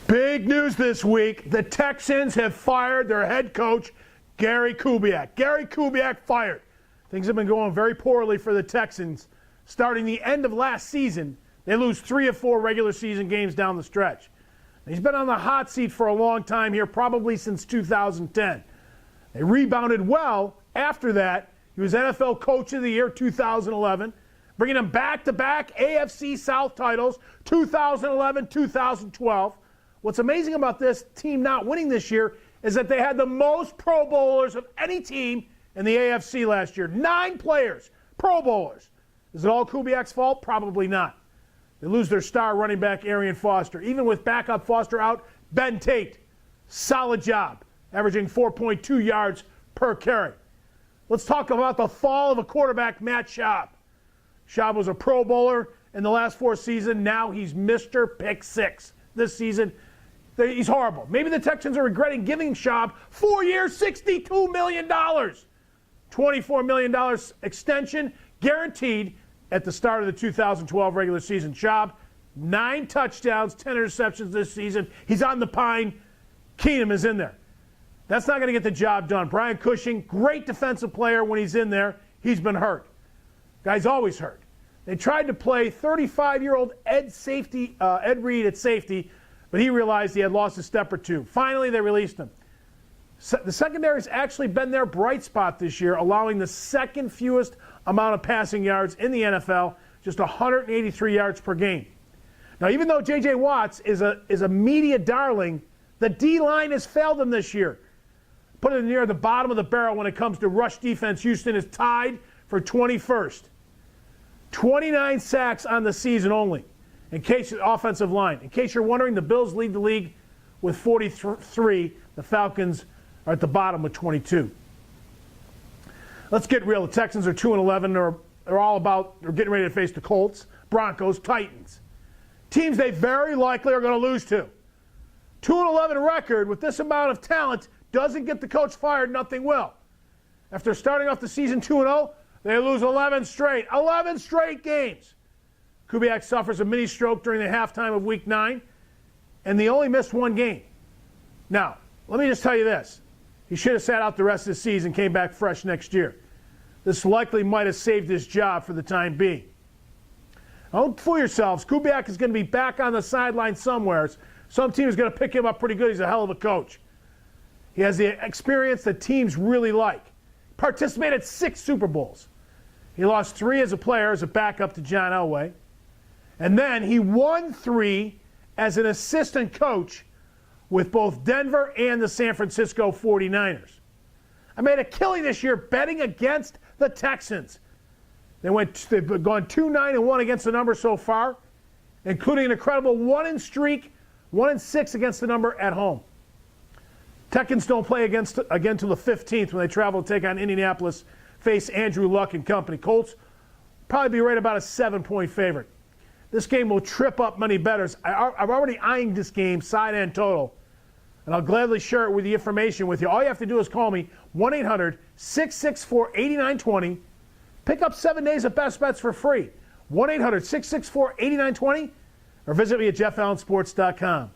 Big news this week. The Texans have fired their head coach, Gary Kubiak. Gary Kubiak fired. Things have been going very poorly for the Texans. Starting the end of last season, they lose 3 of 4 regular season games down the stretch. He's been on the hot seat for a long time here, probably since 2010. They rebounded well after that. He was NFL Coach of the Year 2011, bringing them back-to-back AFC South titles, 2011, 2012. What's amazing about this team not winning this year is that they had the most Pro Bowlers of any team in the AFC last year. 9 players, Pro Bowlers. Is it all Kubiak's fault? Probably not. They lose their star running back, Arian Foster. Even with backup Foster out, Ben Tate, solid job, averaging 4.2 yards per carry. Let's talk about the fall of a quarterback, Matt Schaub. Schaub was a Pro Bowler in the last 4 seasons. Now he's Mr. Pick 6 this season. He's horrible. Maybe the Texans are regretting giving Schaub 4 years, $62 million. $24 million extension guaranteed at the start of the 2012 regular season. Schaub, 9 touchdowns, 10 interceptions this season. He's on the pine. Keenum is in there. That's not going to get the job done. Brian Cushing, great defensive player when he's in there. He's been hurt. Guy's always hurt. They tried to play 35-year-old Ed Reed at safety, but he realized he had lost a step or two. Finally, they released him. The secondary's actually been their bright spot this year, allowing the second fewest amount of passing yards in the NFL, just 183 yards per game. Now, even though J.J. Watts is a media darling, the D-line has failed them this year. Put it near the bottom of the barrel when it comes to rush defense. Houston is tied for 21st. 29 sacks on the season only. In case offensive line. In case you're wondering, the Bills lead the league with 43. The Falcons are at the bottom with 22. Let's get real. The Texans are 2-11. They're all about, they're getting ready to face the Colts, Broncos, Titans. Teams they very likely are going to lose to. 2-11 record with this amount of talent doesn't get the coach fired, nothing will. After starting off the season 2-0, they lose 11 straight. 11 straight games. Kubiak suffers a mini stroke during the halftime of Week 9, and they only missed 1 game. Now, let me just tell you this. He should have sat out the rest of the season, came back fresh next year. This likely might have saved his job for the time being. Don't fool yourselves. Kubiak is going to be back on the sideline somewhere. Some team is going to pick him up pretty good. He's a hell of a coach. He has the experience that teams really like. Participated 6 Super Bowls. He lost 3 as a player, as a backup to John Elway. And then he won 3 as an assistant coach with both Denver and the San Francisco 49ers. I made a killing this year betting against the Texans. They've gone 2-9-1 against the number so far, including an incredible 1-in streak, 1-6 against the number at home. Texans don't play again till the 15th when they travel to take on Indianapolis, face Andrew Luck and company. Colts probably be right about a 7-point favorite. This game will trip up many bettors. I'm already eyeing this game, side and total, and I'll gladly share it with the information with you. All you have to do is call me, 1-800-664-8920. Pick up 7 days of best bets for free, 1-800-664-8920, or visit me at JeffAllenSports.com.